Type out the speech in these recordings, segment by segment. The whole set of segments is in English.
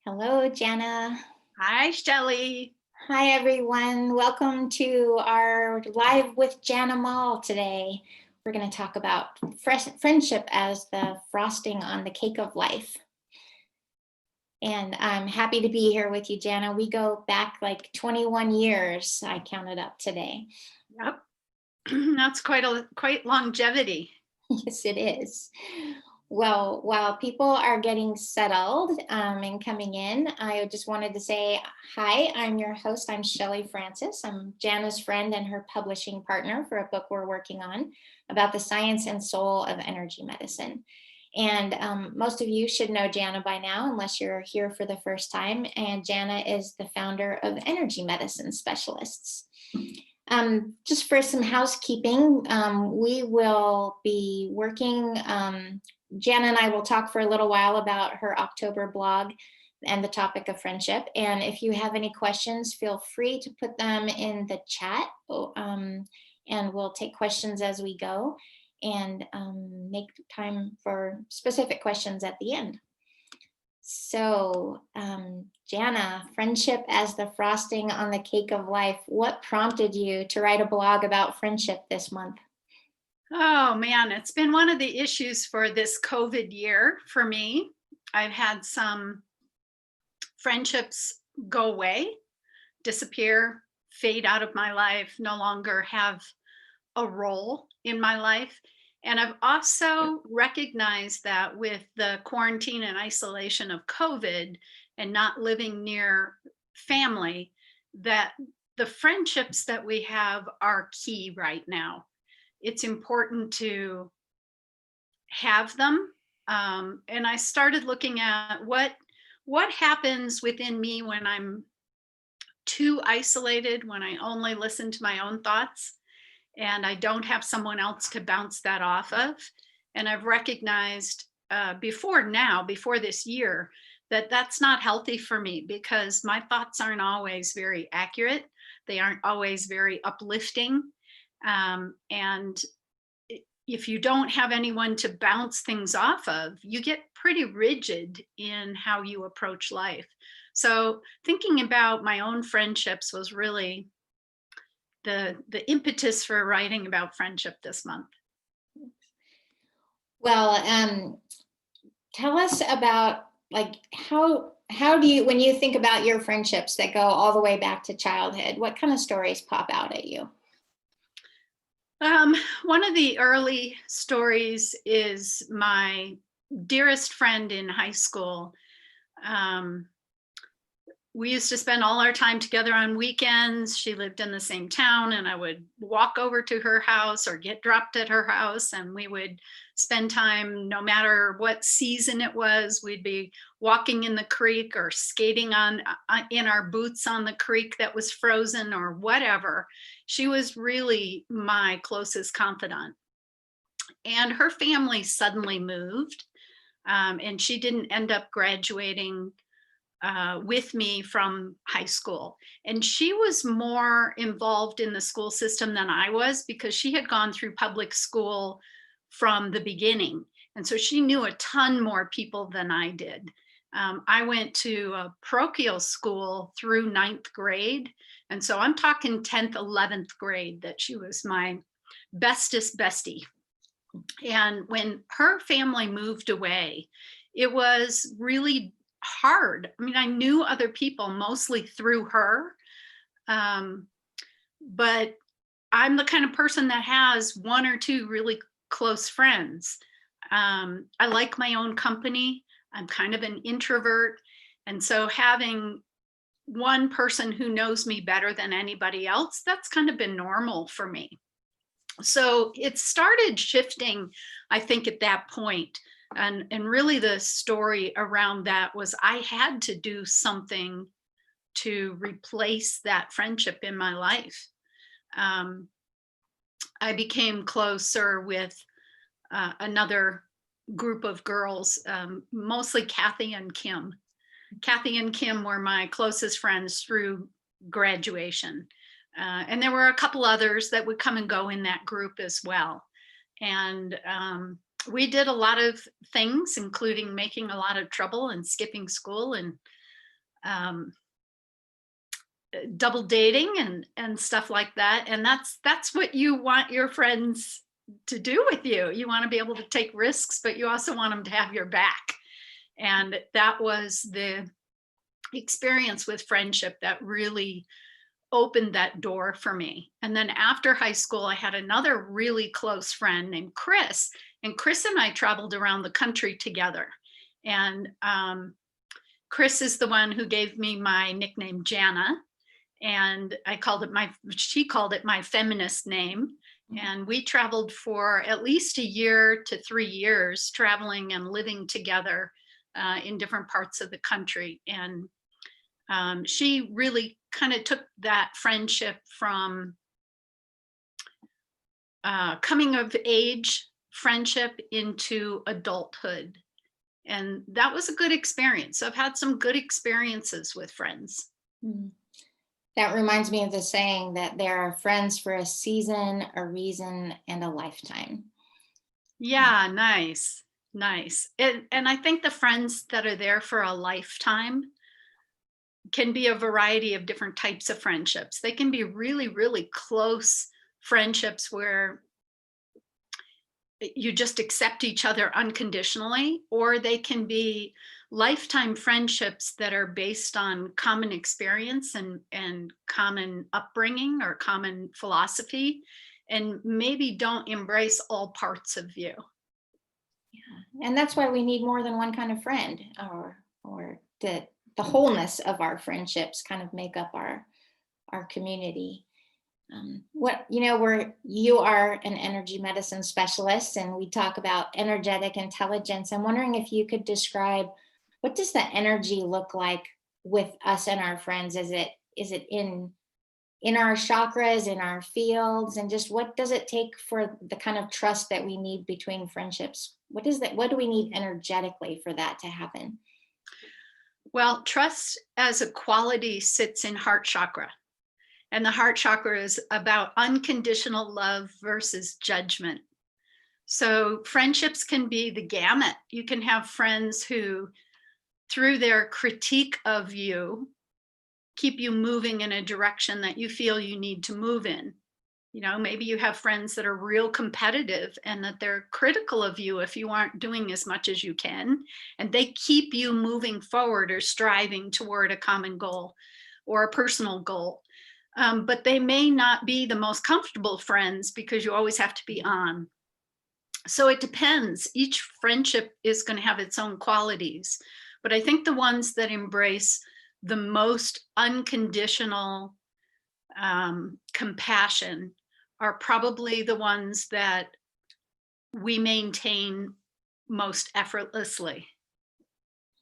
Hello, Janna. Hi, Shelley. Hi, everyone. Welcome to our Live with Janna Mall today. We're going to talk about friendship as the frosting on the cake of life. And I'm happy to be here with you, Janna. We go back like 21 years, I counted up today. Yep, that's quite longevity. Yes, it is. Well, while people are getting settled and coming in, I just wanted to say hi. I'm your host. I'm Shelley Francis. I'm Janna's friend and her publishing partner for a book we're working on about the science and soul of energy medicine. And most of you should know Janna by now, unless you're here for the first time. And Janna is the founder of Energy Medicine Specialists. Just for some housekeeping, we will be working, Janna and I will talk for a little while about her October blog and the topic of friendship. And if you have any questions, feel free to put them in the chat, and we'll take questions as we go and make time for specific questions at the end. So, Janna, friendship as the frosting on the cake of life. What prompted you to write a blog about friendship this month? Oh man, it's been one of the issues for this COVID year for me. I've had some friendships go away, disappear, fade out of my life, no longer have a role in my life. And I've also recognized that with the quarantine and isolation of COVID and not living near family, that the friendships that we have are key right now. It's important to have them. And I started looking at what happens within me when I'm too isolated, when I only listen to my own thoughts and I don't have someone else to bounce that off of. And I've recognized before this year, that that's not healthy for me because my thoughts aren't always very accurate. They aren't always very uplifting. And if you don't have anyone to bounce things off of, you get pretty rigid in how you approach life. So thinking about my own friendships was really the impetus for writing about friendship this month. Well, tell us about like how do you, when you think about your friendships that go all the way back to childhood, what kind of stories pop out at you? One of the early stories is my dearest friend in high school. We used to spend all our time together on weekends. She lived in the same town, and I would walk over to her house or get dropped at her house, and we would spend time, no matter what season it was. We'd be walking in the creek or skating in our boots on the creek that was frozen or whatever. She was really my closest confidant. And her family suddenly moved, and she didn't end up graduating with me from high school. And she was more involved in the school system than I was because she had gone through public school from the beginning. And so she knew a ton more people than I did. I went to a parochial school through 9th grade. And so I'm talking 10th, 11th grade that she was my bestest bestie. And when her family moved away, it was really hard. I mean, I knew other people mostly through her, but I'm the kind of person that has one or two really close friends. I like my own company. I'm kind of an introvert. And so having one person who knows me better than anybody else, that's kind of been normal for me. So it started shifting, I think, at that point. And really the story around that was I had to do something to replace that friendship in my life. I became closer with another group of girls, mostly Kathy and Kim. Kathy and Kim were my closest friends through graduation. And there were a couple others that would come and go in that group as well. And we did a lot of things, including making a lot of trouble and skipping school and um, double dating and stuff like that. And that's what you want your friends to do with you. You want to be able to take risks, but you also want them to have your back. And that was the experience with friendship that really opened that door for me. And then after high school, I had another really close friend named Chris, and Chris and I traveled around the country together. And Chris is the one who gave me my nickname Janna, and she called it my feminist name. And we traveled for at least a year to 3 years, traveling and living together in different parts of the country. And she really kind of took that friendship from coming of age friendship into adulthood. And that was a good experience. I've had some good experiences with friends. Mm. That reminds me of the saying that there are friends for a season, a reason, and a lifetime. Yeah, nice. Nice. And I think the friends that are there for a lifetime can be a variety of different types of friendships. They can be really, really close friendships where you just accept each other unconditionally, or they can be lifetime friendships that are based on common experience and common upbringing or common philosophy, and maybe don't embrace all parts of you. Yeah. And that's why we need more than one kind of friend, or the wholeness of our friendships kind of make up our community. Where you are an energy medicine specialist and we talk about energetic intelligence. I'm wondering if you could describe, what does the energy look like with us and our friends? Is it in our chakras, in our fields, and just what does it take for the kind of trust that we need between friendships? What do we need energetically for that to happen? Well, trust as a quality sits in heart chakra. And the heart chakra is about unconditional love versus judgment. So friendships can be the gamut. You can have friends who, through their critique of you, keep you moving in a direction that you feel you need to move in. Maybe you have friends that are real competitive and that they're critical of you if you aren't doing as much as you can, and they keep you moving forward or striving toward a common goal or a personal goal. But they may not be the most comfortable friends because you always have to be on. So it depends. Each friendship is going to have its own qualities. But I think the ones that embrace the most unconditional compassion are probably the ones that we maintain most effortlessly.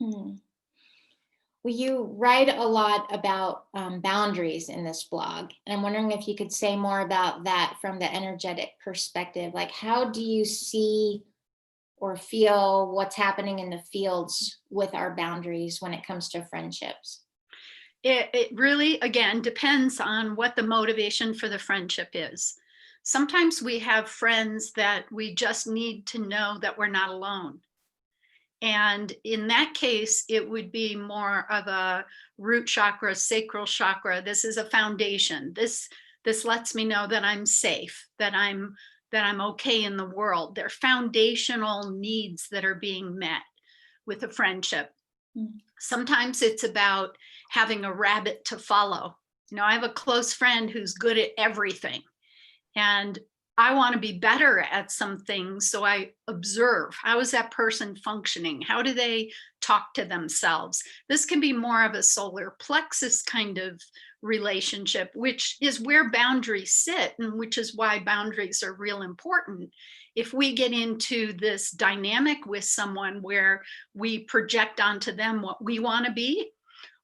Hmm. Well, you write a lot about boundaries in this blog, and I'm wondering if you could say more about that from the energetic perspective. Like, how do you see or feel what's happening in the fields with our boundaries when it comes to friendships? It really, again, depends on what the motivation for the friendship is. Sometimes we have friends that we just need to know that we're not alone. And in that case, it would be more of a root chakra, sacral chakra. This is a foundation. This lets me know that I'm safe, that I'm okay in the world. They're foundational needs that are being met with a friendship. Mm. Sometimes it's about having a rabbit to follow. I have a close friend who's good at everything, and I want to be better at some things. So I observe, how is that person functioning? How do they talk to themselves? This can be more of a solar plexus kind of relationship, which is where boundaries sit, and which is why boundaries are real important. If we get into this dynamic with someone where we project onto them what we want to be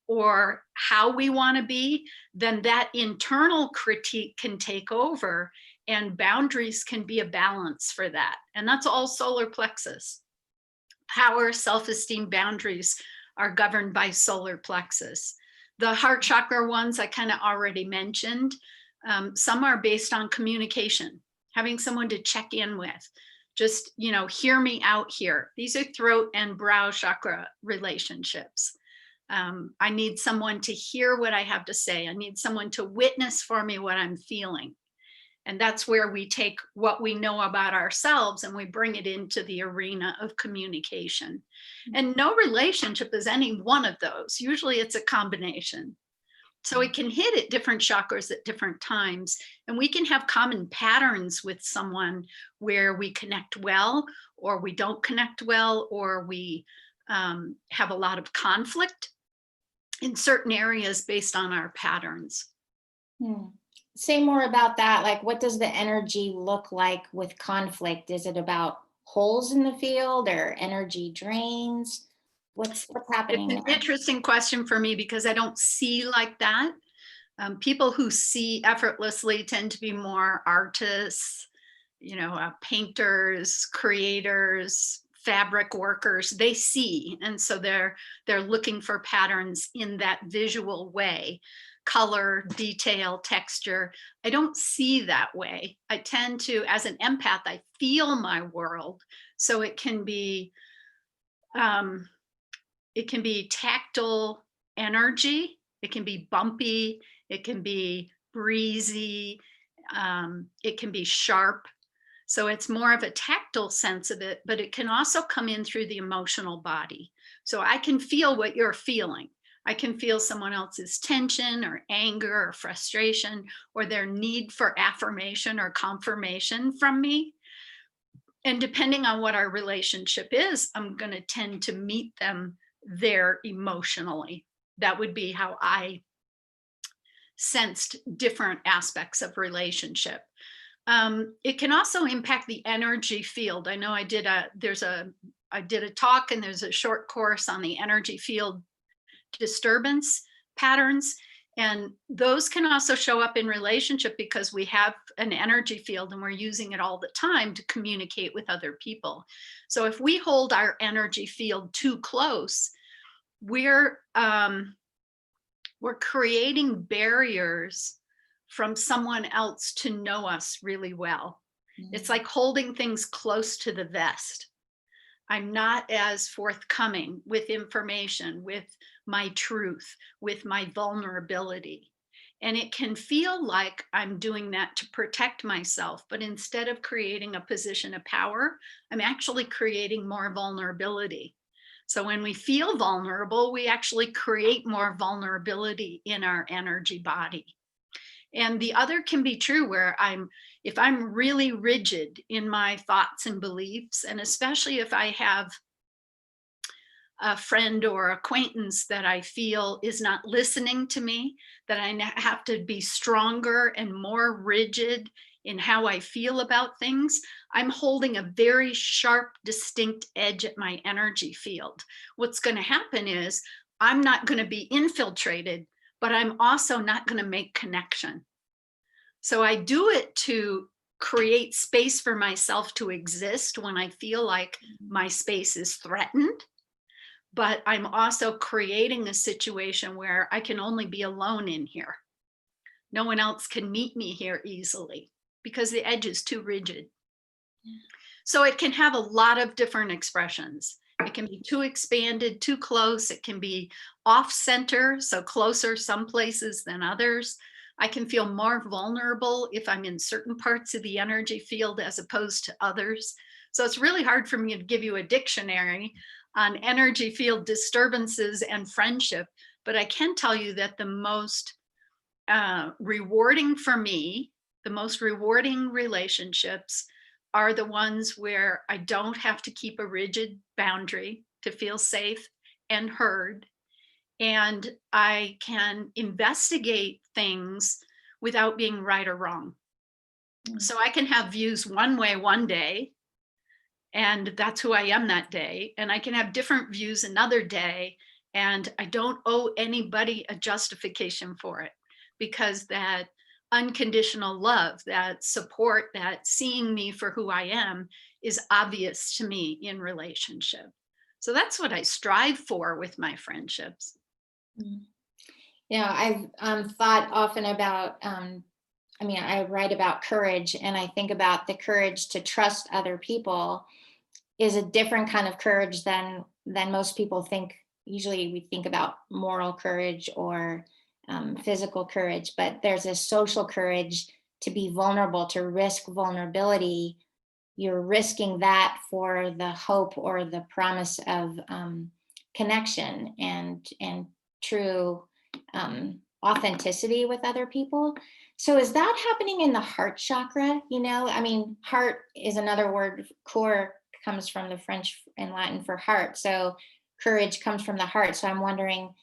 or how we want to be, then that internal critique can take over, and boundaries can be a balance for that. And that's all solar plexus. Power, self-esteem, boundaries are governed by solar plexus. The heart chakra ones I kind of already mentioned. Some are based on communication, having someone to check in with. Just, hear me out here. These are throat and brow chakra relationships. I need someone to hear what I have to say. I need someone to witness for me what I'm feeling. And that's where we take what we know about ourselves and we bring it into the arena of communication. And no relationship is any one of those. Usually it's a combination. So it can hit at different chakras at different times. And we can have common patterns with someone where we connect well, or we don't connect well, or we have a lot of conflict in certain areas based on our patterns. Hmm. Say more about that. Like, what does the energy look like with conflict? Is it about holes in the field or energy drains? What's It's happening an there? interesting question for me because I don't see like that. People who see effortlessly tend to be more artists, painters, creators, fabric workers. They see, and so they're looking for patterns in that visual way, color, detail, texture. I don't see that way. I tend to, as an empath, I feel my world, so um, it can be tactile energy, it can be bumpy, it can be breezy, it can be sharp. So it's more of a tactile sense of it, but it can also come in through the emotional body. So I can feel what you're feeling. I can feel someone else's tension or anger or frustration or their need for affirmation or confirmation from me. And depending on what our relationship is, I'm going to tend to meet them there emotionally. That would be how I sensed different aspects of relationship. It can also impact the energy field. I know I did a talk and there's a short course on the energy field disturbance patterns. And those can also show up in relationship because we have an energy field and we're using it all the time to communicate with other people. So if we hold our energy field too close, we're creating barriers from someone else to know us really well. It's like holding things close to the vest. I'm not as forthcoming with information, with my truth, with my vulnerability. And it can feel like I'm doing that to protect myself. But instead of creating a position of power, I'm actually creating more vulnerability. So when we feel vulnerable, we actually create more vulnerability in our energy body. And the other can be true where if I'm really rigid in my thoughts and beliefs, and especially if I have a friend or acquaintance that I feel is not listening to me, that I have to be stronger and more rigid in how I feel about things, I'm holding a very sharp, distinct edge at my energy field. What's going to happen is I'm not going to be infiltrated, but I'm also not going to make connection. So I do it to create space for myself to exist when I feel like my space is threatened. But I'm also creating a situation where I can only be alone in here. No one else can meet me here easily because the edge is too rigid. So it can have a lot of different expressions. It can be too expanded, too close. It can be off center, so closer some places than others. I can feel more vulnerable if I'm in certain parts of the energy field as opposed to others. So it's really hard for me to give you a dictionary on energy field disturbances and friendship, but I can tell you that the most rewarding for me, the most rewarding relationships are the ones where I don't have to keep a rigid boundary to feel safe and heard. And I can investigate things without being right or wrong. So I can have views one way one day, and that's who I am that day. And I can have different views another day, and I don't owe anybody a justification for it because that unconditional love, that support, that seeing me for who I am is obvious to me in relationship. So that's what I strive for with my friendships. Yeah, I've thought often about, I write about courage and I think about the courage to trust other people is a different kind of courage than most people think, usually we think about moral courage or physical courage, but there's a social courage to be vulnerable, to risk vulnerability. You're risking that for the hope or the promise of connection and true authenticity with other people. So is that happening in the heart chakra? I mean, heart is another word. Core comes from the French and Latin for heart. So courage comes from the heart. So I'm wondering,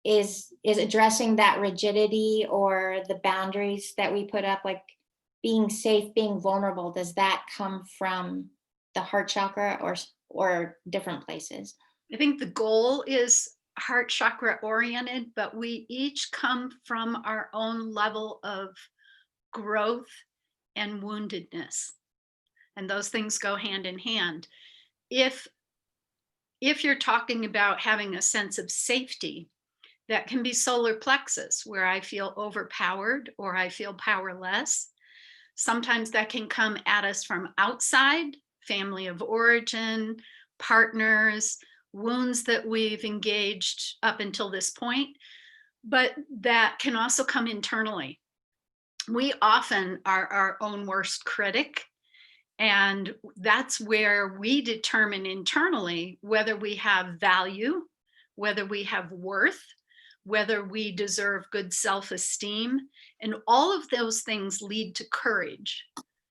is addressing that rigidity or the boundaries that we put up, like being safe, being vulnerable, does that come from the heart chakra or different places? I think the goal is heart chakra oriented, but we each come from our own level of growth and woundedness. And those things go hand in hand. If if you're talking about having a sense of safety, that can be solar plexus, where I feel overpowered or I feel powerless. Sometimes that can come at us from outside, family of origin, partners, wounds that we've engaged up until this point, but that can also come internally. We often are our own worst critic, and that's where we determine internally whether we have value, whether we have worth, whether we deserve good self esteem. And all of those things lead to courage.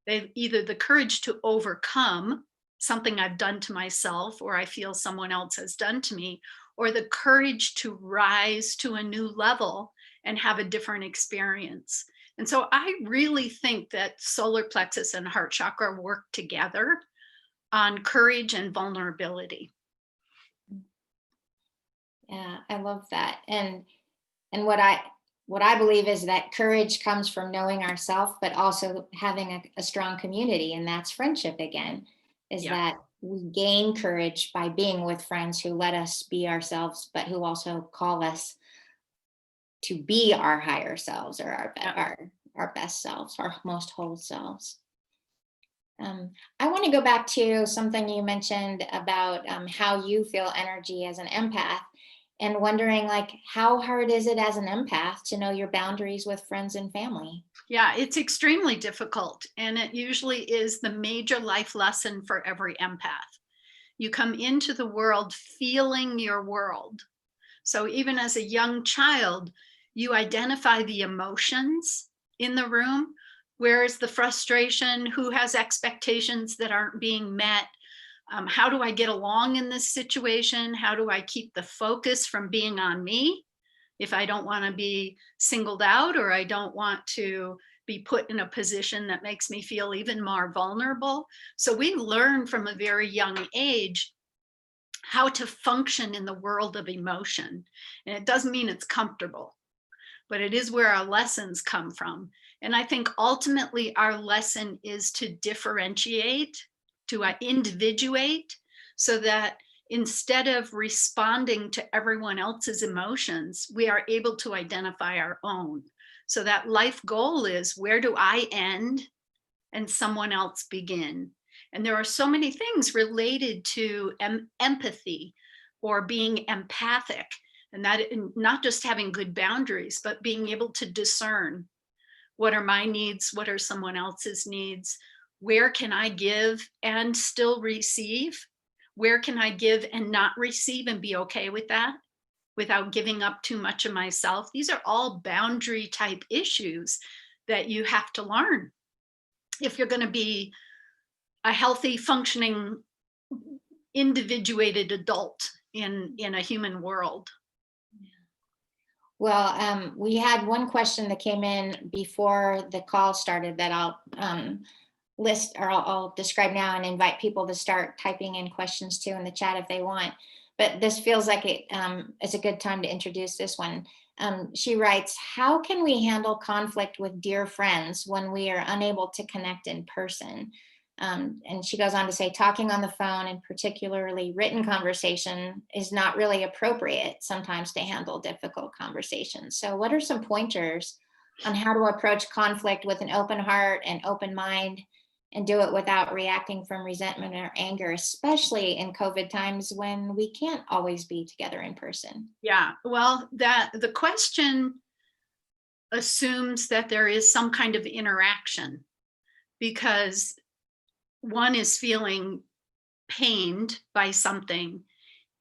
They've either the courage to overcome something I've done to myself or I feel someone else has done to me, or the courage to rise to a new level and have a different experience. And so I really think that solar plexus and heart chakra work together on courage and vulnerability. Yeah, I love that. And what I believe is that courage comes from knowing ourselves, but also having a strong community, and that's friendship again. Is Yeah. that we gain courage by being with friends who let us be ourselves, but who also call us to be our higher selves, or Yeah. our best selves, our most whole selves. I want to go back to something you mentioned about how you feel energy as an empath, and wondering, like, how hard is it as an empath to know your boundaries with friends and family? Yeah, it's extremely difficult. And it usually is the major life lesson for every empath. You come into the world feeling your world. So even as a young child, you identify the emotions in the room. Where is the frustration? Who has expectations that aren't being met? How do I get along in this situation? How do I keep the focus from being on me if I don't want to be singled out, or I don't want to be put in a position that makes me feel even more vulnerable? So we learn from a very young age how to function in the world of emotion. And it doesn't mean it's comfortable, but it is where our lessons come from. And I think ultimately our lesson is to differentiate, to individuate, so that instead of responding to everyone else's emotions, we are able to identify our own. So that life goal is, where do I end and someone else begin? And there are so many things related to empathy or being empathic, and that not just having good boundaries, but being able to discern what are my needs, what are someone else's needs, where can I give and still receive, where can I give and not receive and be okay with that without giving up too much of myself. These are all boundary type issues that you have to learn if you're going to be a healthy, functioning, individuated adult in a human world. Well, we had one question that came in before the call started that I'll list, or I'll describe now, and invite people to start typing in questions too in the chat if they want. But this feels like it's a good time to introduce this one. She writes, how can we handle conflict with dear friends when we are unable to connect in person? And she goes on to say, talking on the phone, and particularly written conversation, is not really appropriate sometimes to handle difficult conversations. So what are some pointers on how to approach conflict with an open heart and open mind, and do it without reacting from resentment or anger, especially in COVID times when we can't always be together in person. Yeah. Well, that the question assumes that there is some kind of interaction, because one is feeling pained by something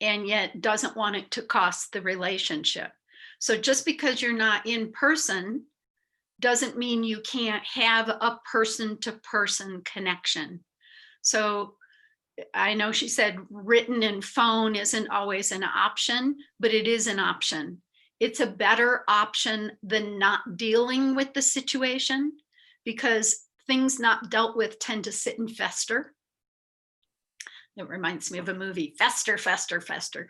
and yet doesn't want it to cost the relationship. So just because you're not in person doesn't mean you can't have a person to person connection. So I know she said written and phone isn't always an option, but it is an option. It's a better option than not dealing with the situation, because things not dealt with tend to sit and fester. It reminds me of a movie, Fester, Fester, Fester.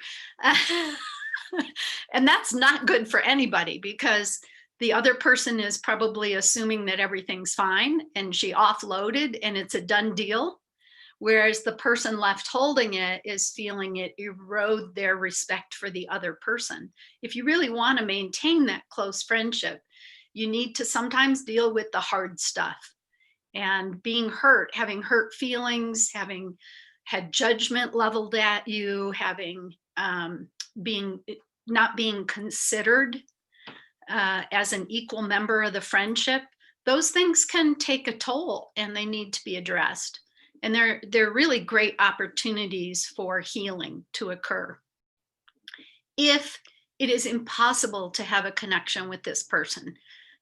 And that's not good for anybody, because the other person is probably assuming that everything's fine and she offloaded and it's a done deal. Whereas the person left holding it is feeling it erode their respect for the other person. If you really want to maintain that close friendship, you need to sometimes deal with the hard stuff. And being hurt, having hurt feelings, having had judgment leveled at you, having being not being considered as an equal member of the friendship, those things can take a toll and they need to be addressed. And they're really great opportunities for healing to occur. If it is impossible to have a connection with this person,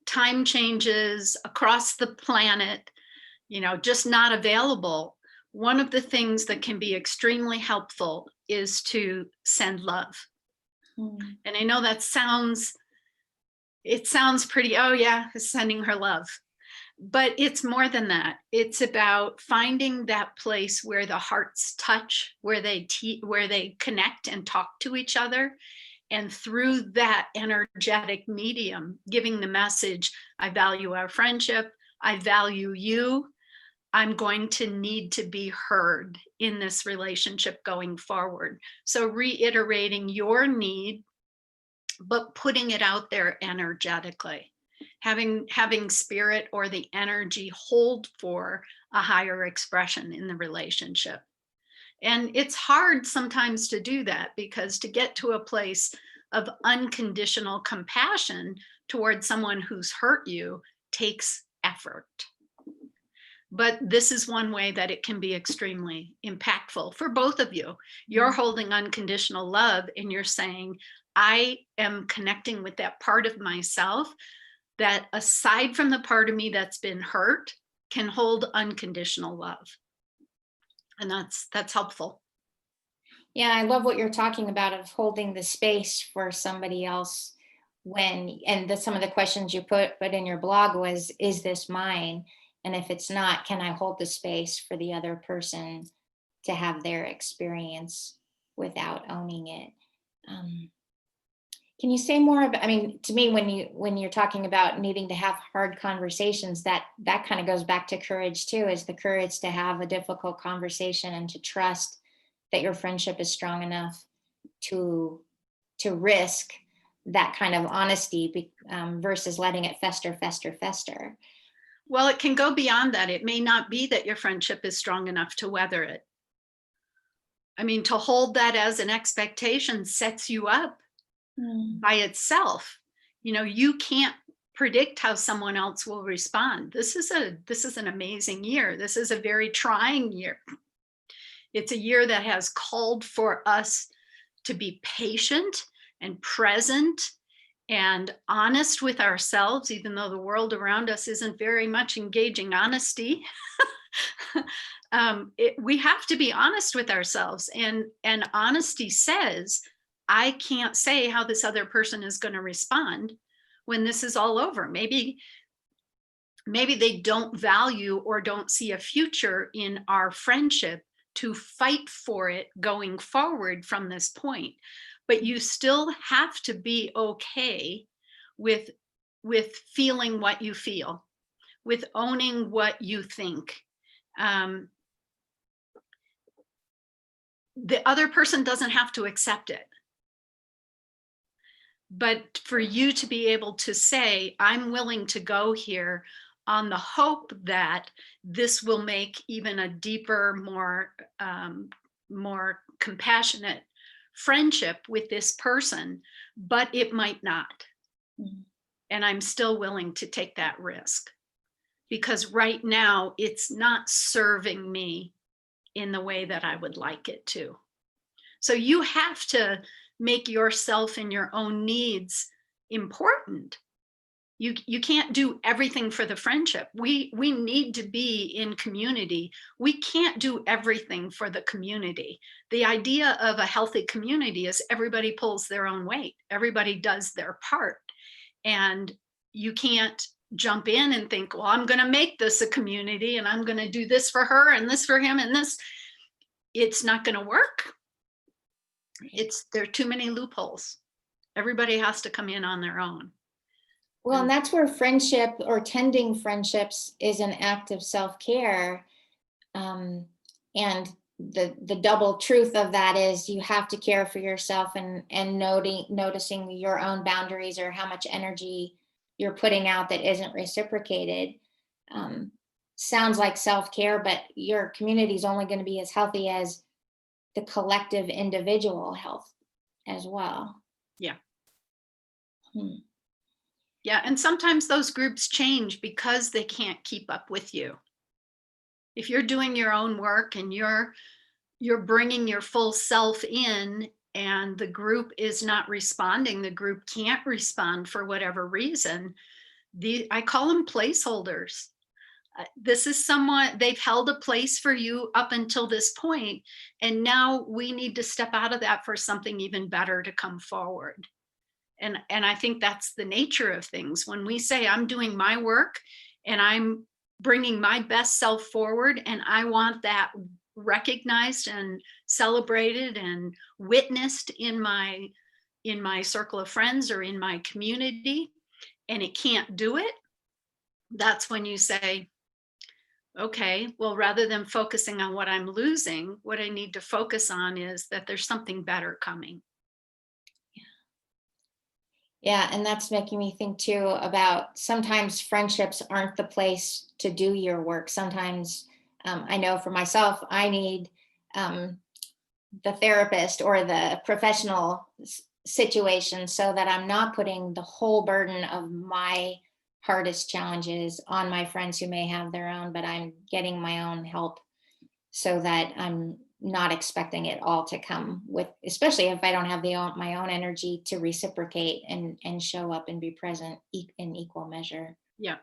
time changes across the planet, just not available, one of the things that can be extremely helpful is to send love. And I know that sounds pretty, oh yeah, sending her love. But it's more than that. It's about finding that place where the hearts touch, where they connect and talk to each other. And through that energetic medium, giving the message, I value our friendship, I value you, I'm going to need to be heard in this relationship going forward. So reiterating your need, but putting it out there energetically. Having spirit or the energy hold for a higher expression in the relationship. And it's hard sometimes to do that, because to get to a place of unconditional compassion towards someone who's hurt you takes effort. But this is one way that it can be extremely impactful for both of you. You're holding unconditional love and you're saying, I am connecting with that part of myself that, aside from the part of me that's been hurt, can hold unconditional love. And that's helpful. Yeah, I love what you're talking about, of holding the space for somebody else some of the questions you put in your blog was, is this mine? And if it's not, can I hold the space for the other person to have their experience without owning it? Can you say more about, I mean, to me, when you're talking about needing to have hard conversations, that kind of goes back to courage too, is the courage to have a difficult conversation and to trust that your friendship is strong enough to risk that kind of honesty, versus letting it fester, fester, fester. Well, it can go beyond that. It may not be that your friendship is strong enough to weather it. I mean, to hold that as an expectation sets you up by itself. You can't predict how someone else will respond. This is an amazing year. This is a very trying year. It's a year that has called for us to be patient and present and honest with ourselves, even though the world around us isn't very much engaging honesty. We have to be honest with ourselves, and honesty says, I can't say how this other person is going to respond when this is all over. Maybe they don't value or don't see a future in our friendship to fight for it going forward from this point. But you still have to be okay with feeling what you feel, with owning what you think. The other person doesn't have to accept it. But for you to be able to say, I'm willing to go here, on the hope that this will make even a deeper, more compassionate friendship with this person, but it might not. Mhm. And I'm still willing to take that risk because right now it's not serving me in the way that I would like it to. So you have to make yourself and your own needs important. You can't do everything for the friendship. We need to be in community. We can't do everything for the community. The idea of a healthy community is everybody pulls their own weight. Everybody does their part. And you can't jump in and think, well, I'm going to make this a community and I'm going to do this for her and this for him and this. It's not going to work. There are too many loopholes. Everybody has to come in on their own. Well, and that's where friendship or tending friendships is an act of self-care. And the double truth of that is you have to care for yourself and noticing your own boundaries or how much energy you're putting out that isn't reciprocated. Sounds like self-care, but your community is only going to be as healthy as the collective individual health as well. Yeah. Hmm. Yeah, and sometimes those groups change because they can't keep up with you. If you're doing your own work and you're bringing your full self in and the group is not responding, the group can't respond for whatever reason, I call them placeholders. This is someone, they've held a place for you up until this point, and now we need to step out of that for something even better to come forward. And I think that's the nature of things. When we say I'm doing my work and I'm bringing my best self forward and I want that recognized and celebrated and witnessed in my circle of friends or in my community, and it can't do it, that's when you say, okay, well, rather than focusing on what I'm losing, what I need to focus on is that there's something better coming. Yeah, and that's making me think too about sometimes friendships aren't the place to do your work. Sometimes I know for myself, I need um, the therapist or the professional situation so that I'm not putting the whole burden of my hardest challenges on my friends who may have their own, but I'm getting my own help so that I'm not expecting it all to come with, especially if I don't have my own energy to reciprocate and show up and be present in equal measure. Yeah.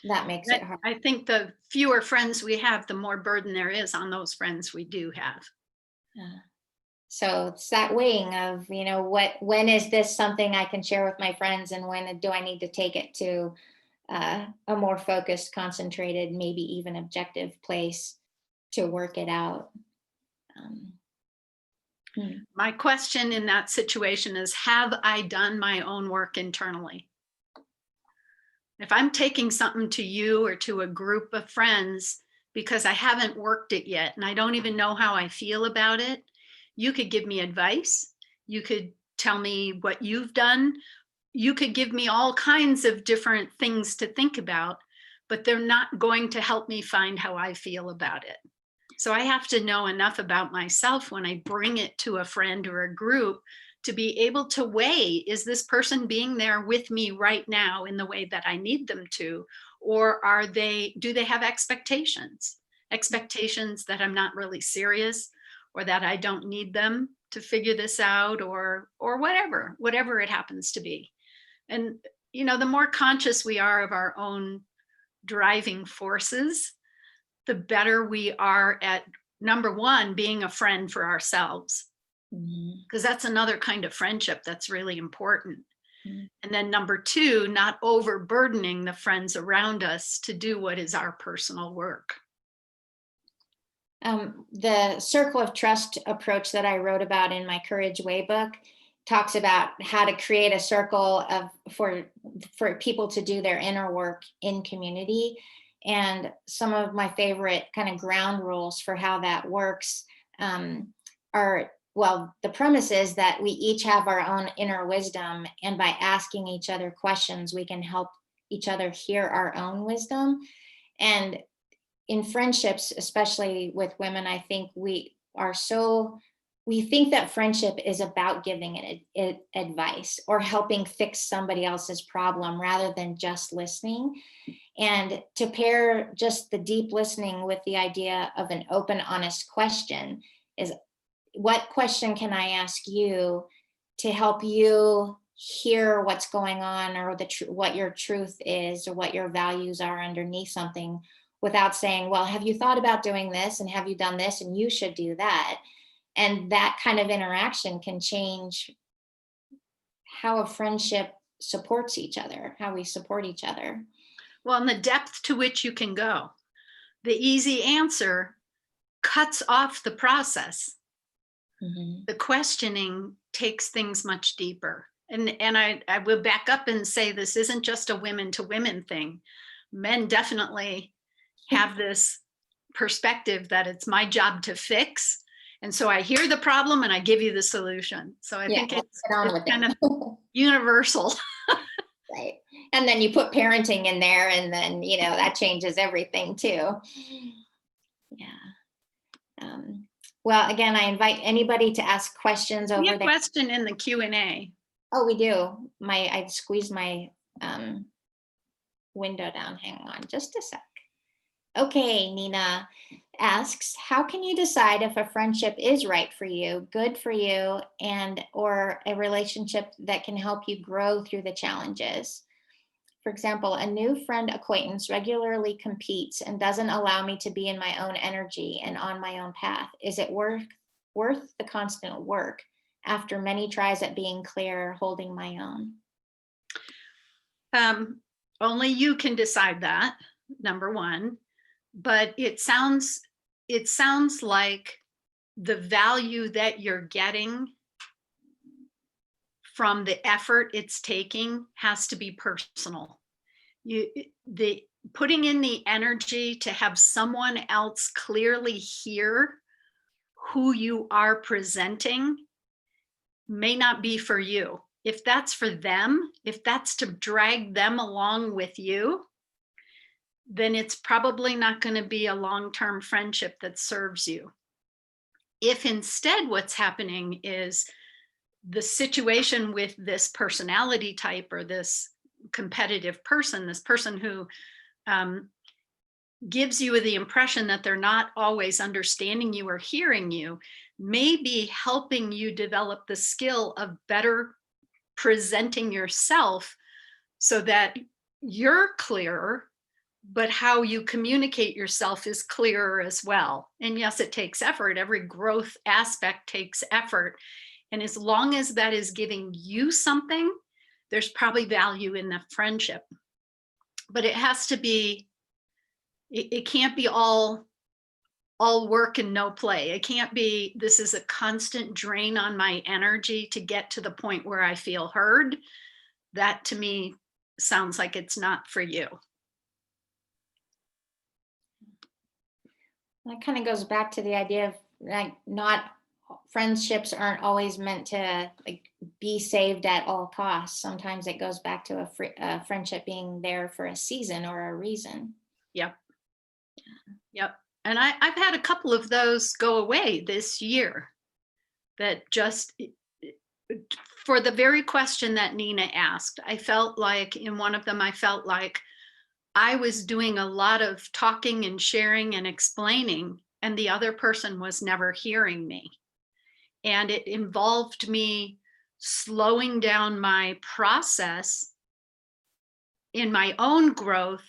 That makes it hard. I think the fewer friends we have, the more burden there is on those friends we do have. So it's that weighing of, when is this something I can share with my friends, and when do I need to take it to a more focused, concentrated, maybe even objective place to work it out. My question in that situation is, have I done my own work internally? If I'm taking something to you or to a group of friends because I haven't worked it yet and I don't even know how I feel about it, you could give me advice. You could tell me what you've done. You could give me all kinds of different things to think about, but they're not going to help me find how I feel about it. So I have to know enough about myself when I bring it to a friend or a group to be able to weigh, is this person being there with me right now in the way that I need them to? Or do they have expectations that I'm not really serious, or that I don't need them to figure this out, or whatever it happens to be. And, the more conscious we are of our own driving forces, the better we are at, number one, being a friend for ourselves. Because that's another kind of friendship that's really important. And then number two, not overburdening the friends around us to do what is our personal work. The circle of trust approach that I wrote about in my Courage Way book talks about how to create a circle for people to do their inner work in community. And some of my favorite kind of ground rules for how that works are, well, the premise is that we each have our own inner wisdom, and by asking each other questions, we can help each other hear our own wisdom. And in friendships, especially with women, I think we think that friendship is about giving it advice or helping fix somebody else's problem rather than just listening. And to pair just the deep listening with the idea of an open, honest question is, what question can I ask you to help you hear what's going on, or what your truth is, or what your values are underneath something, without saying, well, have you thought about doing this, and have you done this, and you should do that. And that kind of interaction can change how a friendship supports each other, how we support each other. Well, and the depth to which you can go. The easy answer cuts off the process. Mhm. The questioning takes things much deeper. And I will back up and say this isn't just a women to women thing. Men definitely have this perspective that it's my job to fix. And so I hear the problem and I give you the solution. So I Yeah, think let's it's get on with kind of it. universal. Right. And then you put parenting in there, and then, that changes everything too. Yeah. Well, again, I invite anybody to ask questions Be over a there. question in the Q&A. Oh, we do. I squeezed my window down. Hang on just a sec. Okay, Nina asks, how can you decide if a friendship is right for you, good for you, and or a relationship that can help you grow through the challenges? For example, a new friend acquaintance regularly competes and doesn't allow me to be in my own energy and on my own path. Is it worth the constant work after many tries at being clear, holding my own? Only you can decide that, number one. But it sounds like the value that you're getting from the effort it's taking has to be personal. The putting in the energy to have someone else clearly hear who you are presenting may not be for you. If that's for them, if that's to drag them along with you, then it's probably not going to be a long-term friendship that serves you. If instead what's happening is the situation with this personality type or this competitive person, this person who gives you the impression that they're not always understanding you or hearing you, may be helping you develop the skill of better presenting yourself so that you're clearer, but how you communicate yourself is clearer as well. And yes, it takes effort. Every growth aspect takes effort. And as long as that is giving you something, there's probably value in the friendship. But it has to be, it can't be all work and no play. It can't be, this is a constant drain on my energy to get to the point where I feel heard. That to me sounds like it's not for you. That kind of goes back to the idea of, like, not friendships aren't always meant to, like, be saved at all costs. Sometimes it goes back to a friendship being there for a season or a reason. Yep. Yep. And I've had a couple of those go away this year that just, for the very question that Nina asked, I felt like in one of them, I felt like I was doing a lot of talking and sharing and explaining, and the other person was never hearing me. And it involved me slowing down my process in my own growth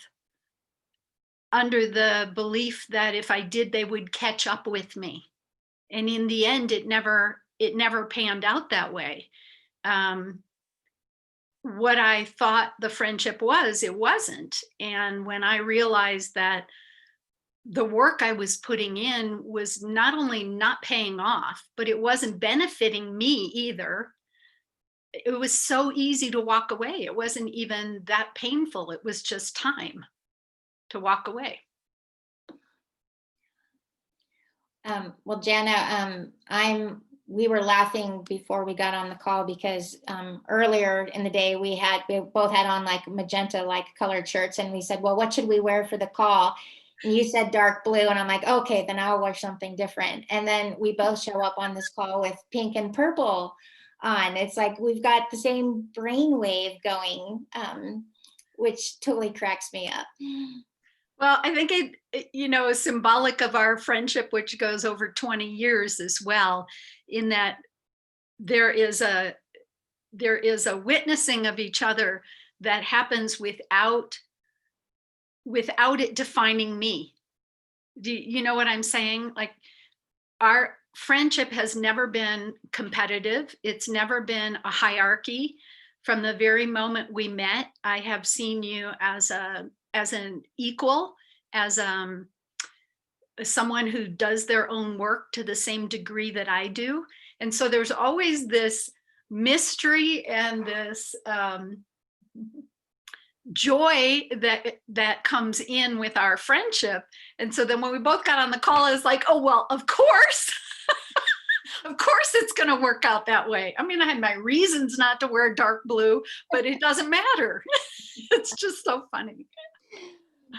under the belief that if I did, they would catch up with me. And in the end, it never panned out that way. What I thought the friendship was, it wasn't. And when I realized that the work I was putting in was not only not paying off, but it wasn't benefiting me either, it was so easy to walk away. It wasn't even that painful. It was just time to walk away. Well, Janna, I'm we were laughing before we got on the call because earlier in the day we both had on like magenta like colored shirts, and we said, well, what should we wear for the call? And you said dark blue, and I'm like, okay, then I'll wear something different. And then we both show up on this call with pink and purple on. It's like we've got the same brainwave going, which totally cracks me up. Well, I think is symbolic of our friendship, which goes over 20 years as well, in that there is a witnessing of each other that happens without it defining me. Do you know what I'm saying? Like, our friendship has never been competitive. It's never been a hierarchy. From the very moment we met, I have seen you as an equal, as someone who does their own work to the same degree that I do. And so there's always this mystery and this joy that comes in with our friendship. And so then when we both got on the call, it's like, oh, well, of course. Of course it's going to work out that way. I mean, I had my reasons not to wear dark blue, but it doesn't matter. It's just so funny.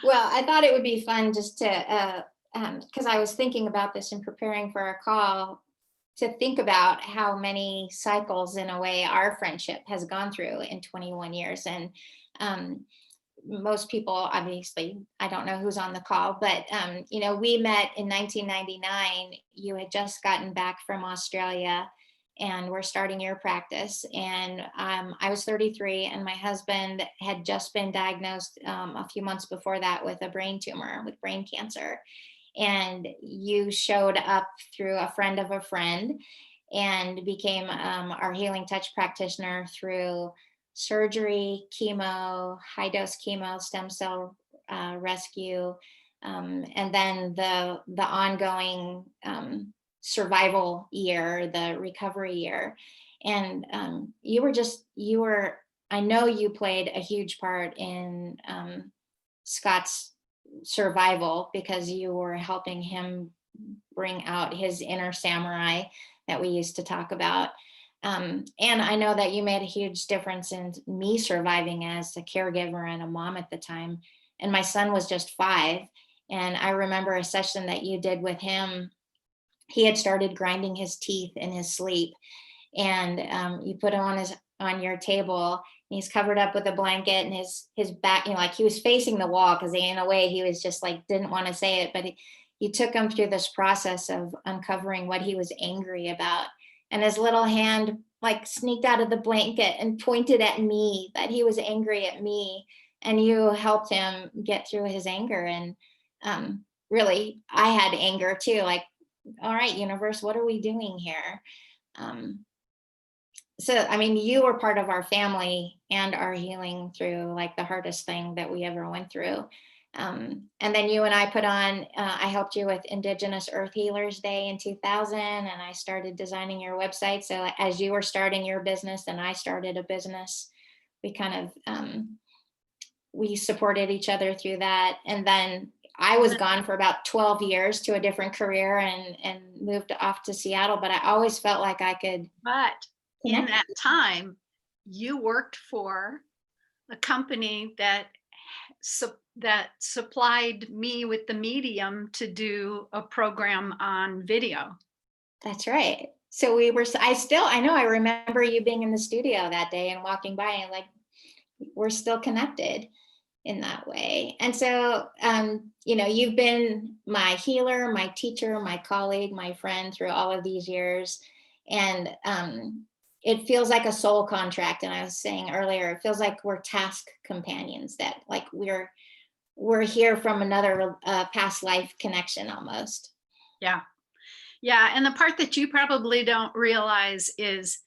Well, I thought it would be fun just to, because I was thinking about this in preparing for our call, to think about how many cycles in a way our friendship has gone through in 21 years. And most people, obviously, I don't know who's on the call, but we met in 1999. You had just gotten back from Australia and we're starting your practice. And I was 33, and my husband had just been diagnosed a few months before that with a brain tumor, with brain cancer. And you showed up through a friend of a friend and became our healing touch practitioner through surgery, chemo, high dose chemo, stem cell rescue, and then the ongoing survival year, the recovery year. And I know you played a huge part in Scott's survival, because you were helping him bring out his inner samurai that we used to talk about. And I know that you made a huge difference in me surviving as a caregiver and a mom at the time. And my son was just 5. And I remember a session that you did with him. He had started grinding his teeth in his sleep, and you put him on your table, and he's covered up with a blanket, and his back, like he was facing the wall, because in a way he was just like, didn't want to say it, but you took him through this process of uncovering what he was angry about. And his little hand like sneaked out of the blanket and pointed at me, that he was angry at me. And you helped him get through his anger. And really, I had anger too, like, all right, universe, what are we doing here? So, I mean, you were part of our family and our healing through like the hardest thing that we ever went through. And then you and I I helped you with Indigenous Earth Healers Day in 2000, and I started designing your website. So as you were starting your business and I started a business, we kind of, we supported each other through that. And then I was gone for about 12 years to a different career and moved off to Seattle, but I always felt like I could. But in connect. that time, you worked for a company that supplied me with the medium to do a program on video. That's right. So I know, I remember you being in the studio that day and walking by, and like, we're still connected in that way. And so, you've been my healer, my teacher, my colleague, my friend through all of these years. And it feels like a soul contract. And I was saying earlier, it feels like we're task companions, that like we're here from another past life connection almost. Yeah. Yeah. And the part that you probably don't realize is,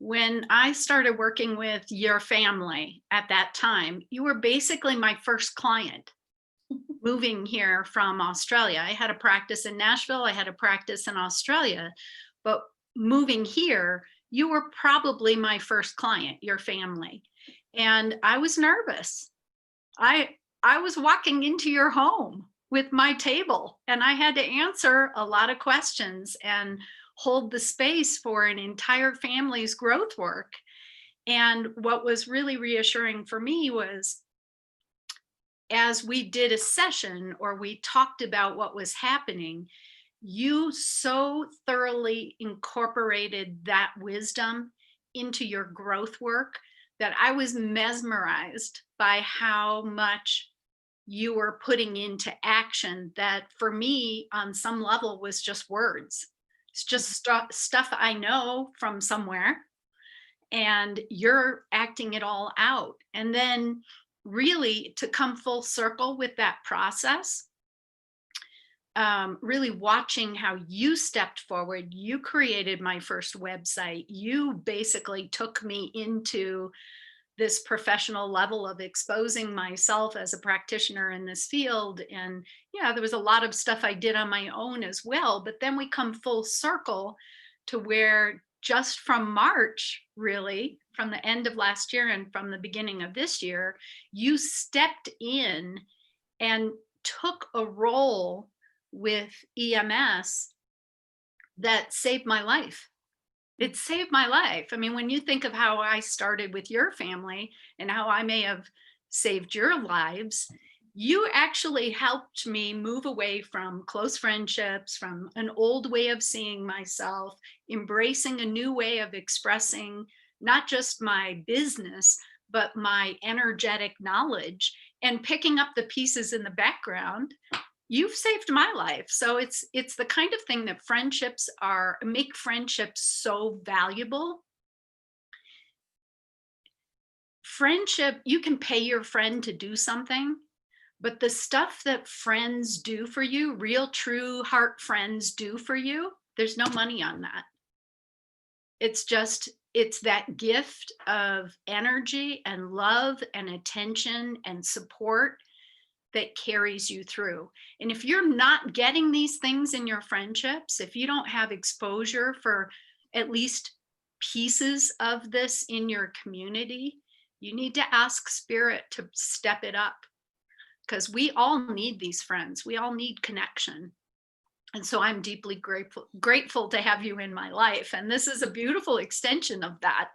when I started working with your family at that time, you were basically my first client moving here from Australia. I had a practice in Nashville, I had a practice in Australia, but moving here, you were probably my first client, your family. And I was nervous. I was walking into your home with my table, and I had to answer a lot of questions. And hold the space for an entire family's growth work. And what was really reassuring for me was, as we did a session or we talked about what was happening, you so thoroughly incorporated that wisdom into your growth work that I was mesmerized by how much you were putting into action, that for me on some level was just words. It's just stuff I know from somewhere, and you're acting it all out. And then really to come full circle with that process, really watching how you stepped forward. You created my first website. You basically took me into this professional level of exposing myself as a practitioner in this field. And yeah, there was a lot of stuff I did on my own as well. But then we come full circle to where, just from March, really, from the end of last year and from the beginning of this year, you stepped in and took a role with EMS that saved my life. It saved my life. I mean, when you think of how I started with your family and how I may have saved your lives, you actually helped me move away from close friendships, from an old way of seeing myself, embracing a new way of expressing not just my business, but my energetic knowledge, and picking up the pieces in the background. You've saved my life. So it's the kind of thing that make friendships so valuable. Friendship, you can pay your friend to do something, but the stuff that friends do for you, real true heart friends do for you, there's no money on that. It's that gift of energy and love and attention and support that carries you through. And if you're not getting these things in your friendships, if you don't have exposure for at least pieces of this in your community, you need to ask spirit to step it up, because we all need these friends. We all need connection. And so I'm deeply grateful to have you in my life. And this is a beautiful extension of that.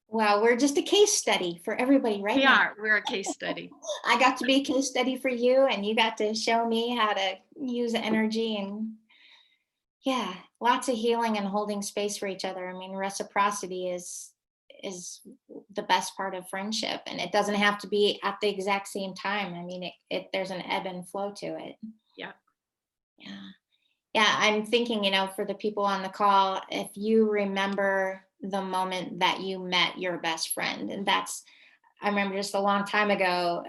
Well, we're just a case study for everybody right now. We're a case study. I got to be a case study for you, and you got to show me how to use energy, and yeah, lots of healing and holding space for each other. I mean, reciprocity is the best part of friendship, and it doesn't have to be at the exact same time. I mean, there's an ebb and flow to it. Yeah. Yeah, I'm thinking, for the people on the call, if you remember the moment that you met your best friend, and I remember just a long time ago,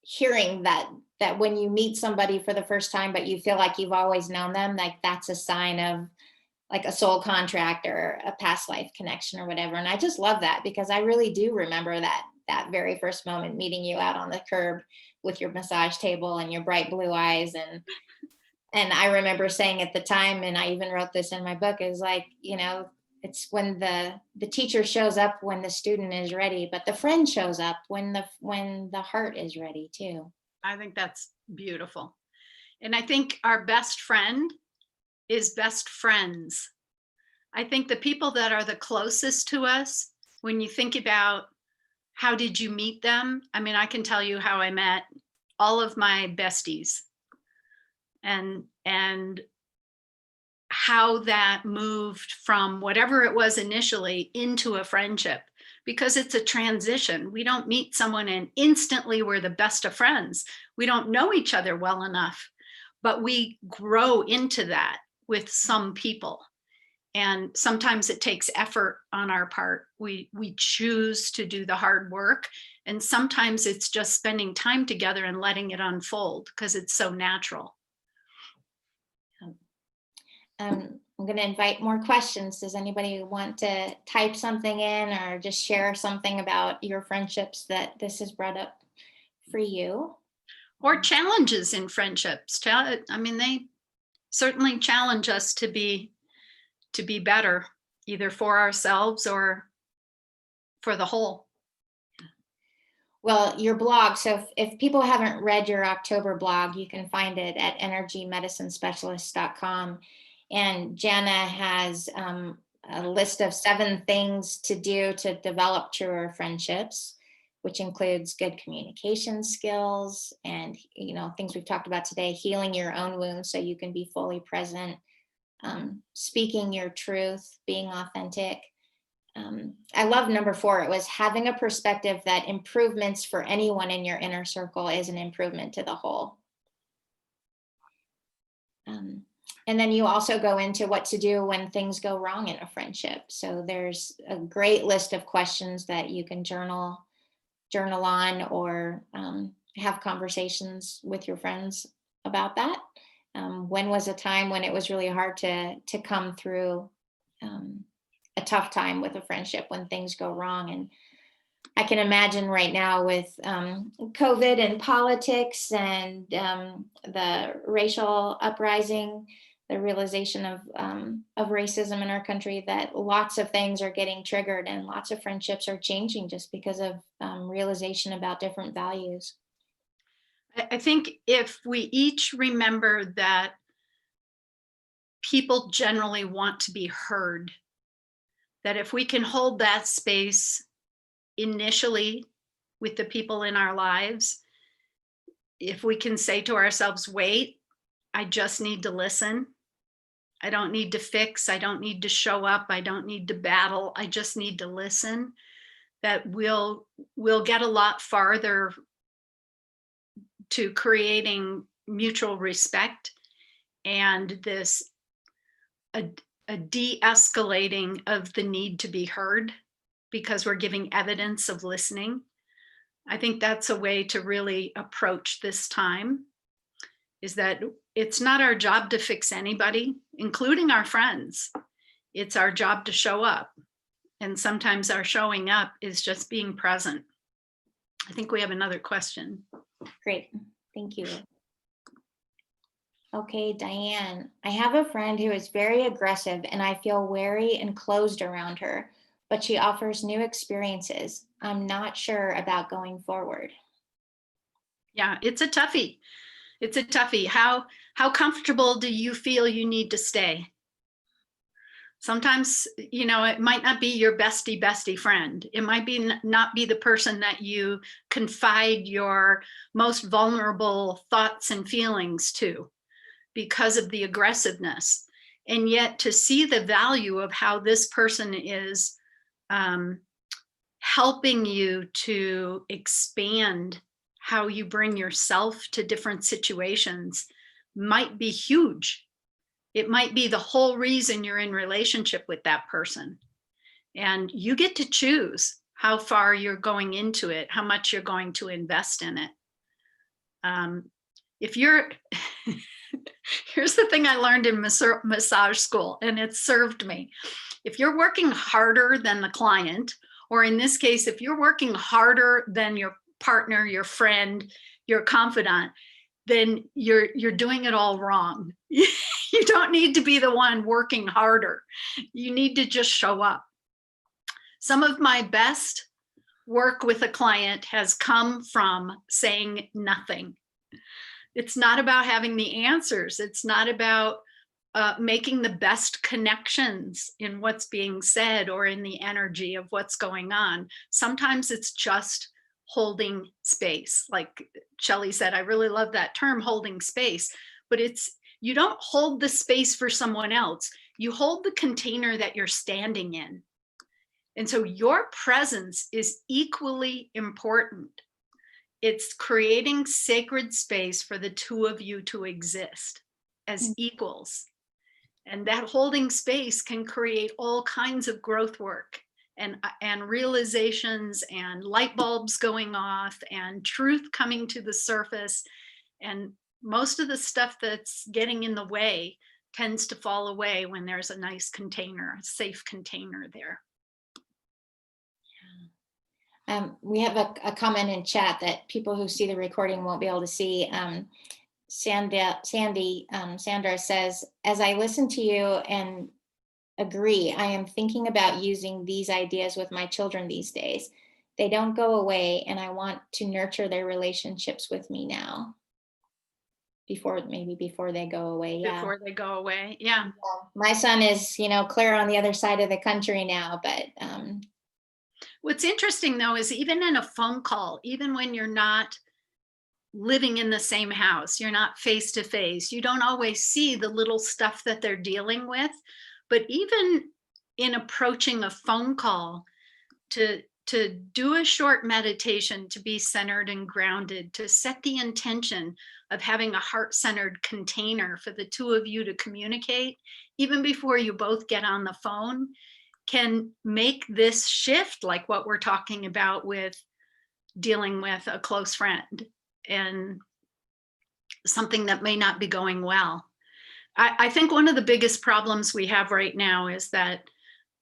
hearing that when you meet somebody for the first time, but you feel like you've always known them, like that's a sign of like a soul contract or a past life connection or whatever. And I just love that, because I really do remember that very first moment, meeting you out on the curb with your massage table and your bright blue eyes. And I remember saying at the time, and I even wrote this in my book, is like, it's when the teacher shows up when the student is ready, but the friend shows up when the heart is ready too. I think that's beautiful. And I think our best friend is best friends. I think the people that are the closest to us, when you think about how did you meet them? I mean, I can tell you how I met all of my besties, and how that moved from whatever it was initially into a friendship, because it's a transition. We don't meet someone and instantly we're the best of friends. We don't know each other well enough, but we grow into that with some people. And sometimes it takes effort on our part. We choose to do the hard work. And sometimes it's just spending time together and letting it unfold because it's so natural. I'm going to invite more questions. Does anybody want to type something in or just share something about your friendships that this has brought up for you? Or challenges in friendships. I mean, they certainly challenge us to be better, either for ourselves or for the whole. Well, your blog. So if people haven't read your October blog, you can find it at energymedicinespecialist.com. And Janna has a list of 7 things to do to develop truer friendships, which includes good communication skills and, things we've talked about today, healing your own wounds so you can be fully present, speaking your truth, being authentic. I love number 4. It was having a perspective that improvements for anyone in your inner circle is an improvement to the whole. And then you also go into what to do when things go wrong in a friendship. So there's a great list of questions that you can journal on, or have conversations with your friends about that. When was a time when it was really hard to come through a tough time with a friendship when things go wrong? And I can imagine right now with COVID and politics and the racial uprising, the realization of racism in our country, that lots of things are getting triggered and lots of friendships are changing just because of realization about different values. I think if we each remember that people generally want to be heard, that if we can hold that space initially with the people in our lives, if we can say to ourselves, wait, I just need to listen. I don't need to fix. I don't need to show up. I don't need to battle. I just need to listen. That we'll get a lot farther to creating mutual respect and this a de-escalating of the need to be heard, because we're giving evidence of listening. I think that's a way to really approach this time, is that it's not our job to fix anybody, including our friends. It's our job to show up. And sometimes our showing up is just being present. I think we have another question. Great, thank you. Okay, Diane, I have a friend who is very aggressive and I feel wary and closed around her, but she offers new experiences. I'm not sure about going forward. Yeah, it's a toughie. It's a toughie. How comfortable do you feel you need to stay? Sometimes, it might not be your bestie friend. It might be not be the person that you confide your most vulnerable thoughts and feelings to, because of the aggressiveness. And yet to see the value of how this person is helping you to expand how you bring yourself to different situations might be huge. It might be the whole reason you're in relationship with that person. And you get to choose how far you're going into it, how much you're going to invest in it. If you're, here's the thing I learned in massage school, and it served me. If you're working harder than the client, or in this case, if you're working harder than your partner, your friend, your confidant, then you're doing it all wrong. You don't need to be the one working harder. You need to just show up. Some of my best work with a client has come from saying nothing. It's not about having the answers. It's not about making the best connections in what's being said or in the energy of what's going on. Sometimes it's just holding space. Like Shelley said, I really love that term, holding space, but you don't hold the space for someone else. You hold the container that you're standing in. And so your presence is equally important. It's creating sacred space for the two of you to exist as equals. And that holding space can create all kinds of growth work and realizations and light bulbs going off and truth coming to the surface. And most of the stuff that's getting in the way tends to fall away when there's a nice container, a safe container there. We have a comment in chat that people who see the recording won't be able to see. Sandra says, as I listen to you and agree, I am thinking about using these ideas with my children these days. They don't go away, and I want to nurture their relationships with me now before they go away. Yeah. before they go away. Yeah. My son is, clear on the other side of the country now, but What's interesting though is even in a phone call, even when you're not living in the same house, you're not face to face, you don't always see the little stuff that they're dealing with. But even in approaching a phone call, to do a short meditation, to be centered and grounded, to set the intention of having a heart-centered container for the two of you to communicate, even before you both get on the phone, can make this shift, like what we're talking about with dealing with a close friend and something that may not be going well. I think one of the biggest problems we have right now is that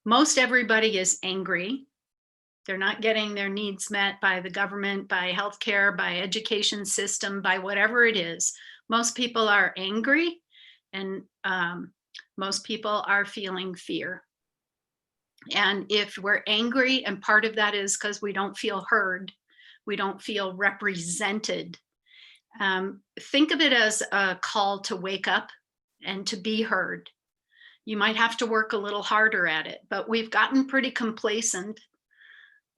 most everybody is angry. They're not getting their needs met by the government, by healthcare, by education system, by whatever it is. Most people are angry, and most people are feeling fear. And if we're angry, and part of that is because we don't feel heard, we don't feel represented, think of it as a call to wake up and to be heard. You might have to work a little harder at it, but we've gotten pretty complacent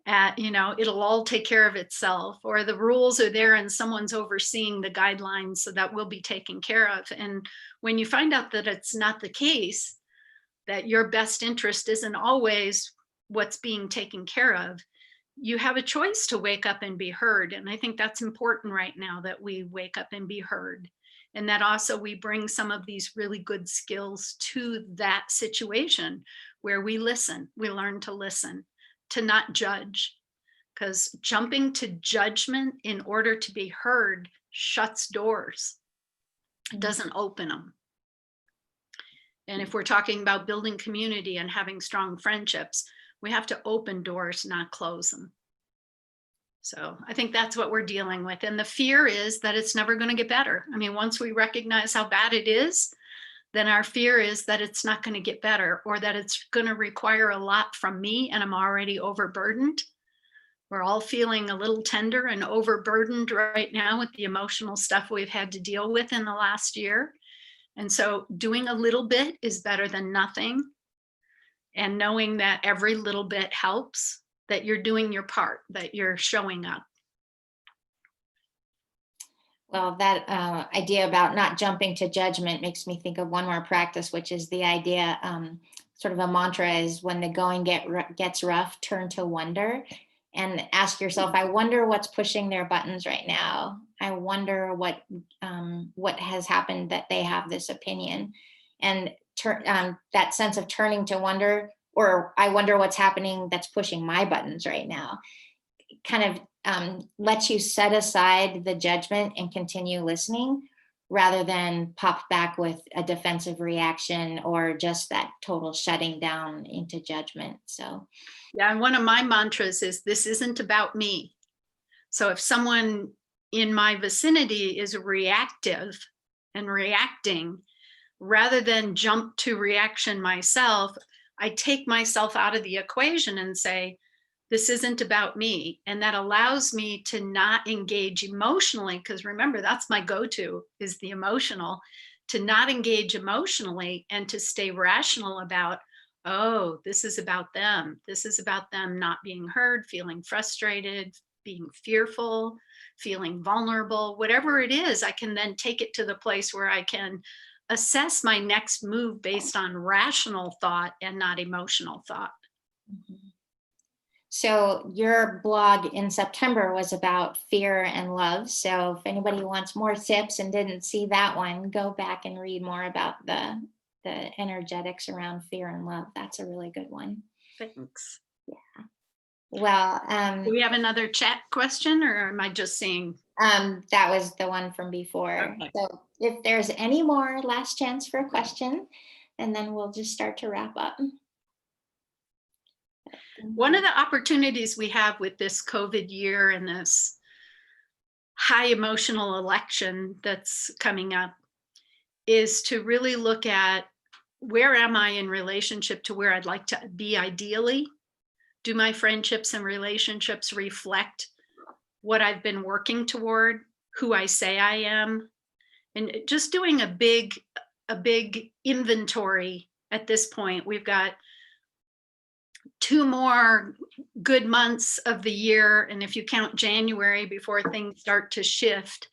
at, it'll all take care of itself, or the rules are there and someone's overseeing the guidelines so that we'll be taken care of. And when you find out that it's not the case, that your best interest isn't always what's being taken care of, you have a choice to wake up and be heard. And I think that's important right now, that we wake up and be heard. And that also we bring some of these really good skills to that situation where we listen, we learn to listen, to not judge, because jumping to judgment in order to be heard shuts doors, doesn't open them. And if we're talking about building community and having strong friendships, we have to open doors, not close them. So I think that's what we're dealing with. And the fear is that it's never going to get better. I mean, once we recognize how bad it is, then our fear is that it's not going to get better, or that it's going to require a lot from me and I'm already overburdened. We're all feeling a little tender and overburdened right now with the emotional stuff we've had to deal with in the last year. And so doing a little bit is better than nothing. And knowing that every little bit helps, that you're doing your part, that you're showing up. Well, that idea about not jumping to judgment makes me think of one more practice, which is the idea, sort of a mantra, is when the going gets rough, turn to wonder and ask yourself, I wonder what's pushing their buttons right now. I wonder what has happened that they have this opinion. And that sense of turning to wonder, or I wonder what's happening that's pushing my buttons right now, kind of lets you set aside the judgment and continue listening, rather than pop back with a defensive reaction or just that total shutting down into judgment. So yeah, and one of my mantras is, this isn't about me. So if someone in my vicinity is reactive and reacting, rather than jump to reaction myself, I take myself out of the equation and say, this isn't about me. And that allows me to not engage emotionally, because remember, that's my go-to, is the emotional, to not engage emotionally and to stay rational about, oh, this is about them. This is about them not being heard, feeling frustrated, being fearful, feeling vulnerable, whatever it is. I can then take it to the place where I can assess my next move based on rational thought and not emotional thought. Mhm. So your blog in September was about fear and love. So if anybody wants more tips and didn't see that one, go back and read more about the energetics around fear and love. That's a really good one. Thanks. Well, Do we have another chat question, or am I just seeing? that was the one from before. Okay. So if there's any more, last chance for a question, and then we'll just start to wrap up. One of the opportunities we have with this COVID year and this high emotional election that's coming up is to really look at, where am I in relationship to where I'd like to be ideally, Do my friendships and relationships reflect what I've been working toward, who I say I am? And just doing a big inventory at this point. We've got 2 more good months of the year, and if you count January before things start to shift,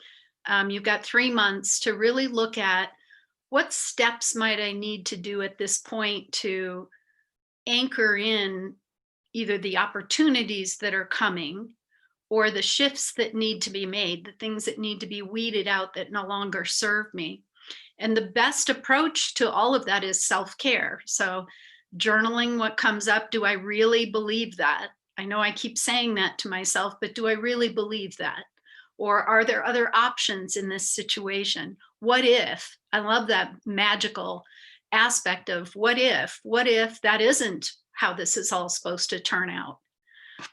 you've got 3 months to really look at what steps might I need to do at this point to anchor in either the opportunities that are coming or the shifts that need to be made, the things that need to be weeded out that no longer serve me. And the best approach to all of that is self-care. So journaling what comes up. Do I really believe that? I know I keep saying that to myself, but do I really believe that? Or are there other options in this situation? What if? I love that magical aspect of what if that isn't how this is all supposed to turn out?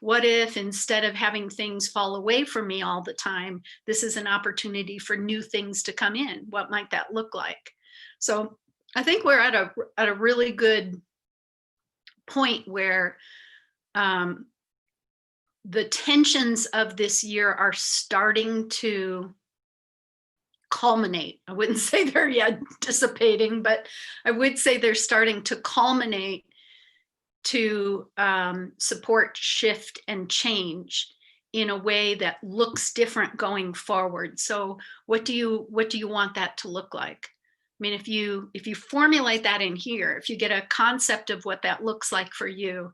What if instead of having things fall away from me all the time, this is an opportunity for new things to come in? What might that look like? So I think we're at a really good point where the tensions of this year are starting to culminate. I wouldn't say they're yet dissipating, but I would say they're starting to culminate to support shift and change in a way that looks different going forward. So what do you want that to look like? I mean, if you formulate that in here, if you get a concept of what that looks like for you,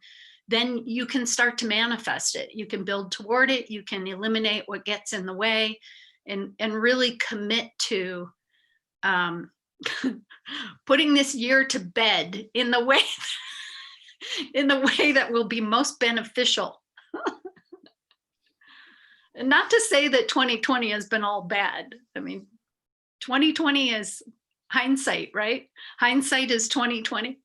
then you can start to manifest it. You can build toward it. You can eliminate what gets in the way, and really commit to putting this year to bed in the way that will be most beneficial. And not to say that 2020 has been all bad. I mean, 2020 is hindsight, right? Hindsight is 2020.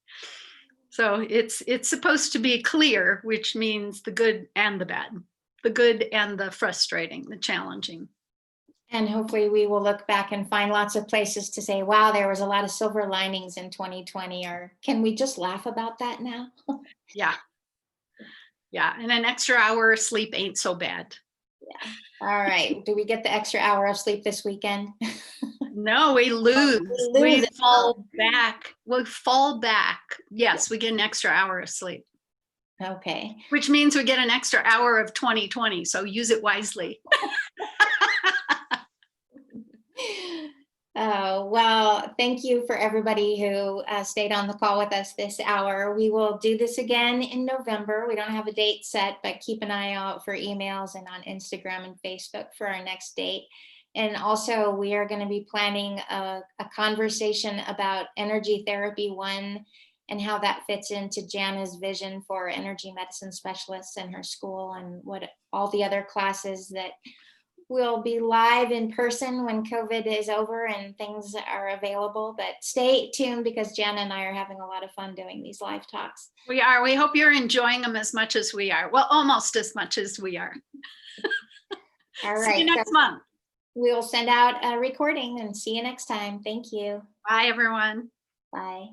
So it's supposed to be clear, which means the good and the bad, the good and the frustrating, the challenging. And hopefully we will look back and find lots of places to say, wow, there was a lot of silver linings in 2020, or can we just laugh about that now? Yeah. Yeah. And an extra hour of sleep ain't so bad. Yeah. All right. Do we get the extra hour of sleep this weekend? No, we lose. We fall back. We fall back. Yes, we get an extra hour of sleep. Okay. Which means we get an extra hour of 2020. So use it wisely. Well, thank you for everybody who stayed on the call with us this hour. We will do this again in November. We don't have a date set, but keep an eye out for emails and on Instagram and Facebook for our next date. And also, we are going to be planning a conversation about energy therapy 1 and how that fits into Janna's vision for energy medicine specialists in her school, and what all the other classes that will be live in person when COVID is over and things are available. But stay tuned, because Janna and I are having a lot of fun doing these live talks. We are. We hope you're enjoying them as much as we are. Well, almost as much as we are. All right. See you next month. We'll send out a recording and see you next time. Thank you. Bye, everyone. Bye.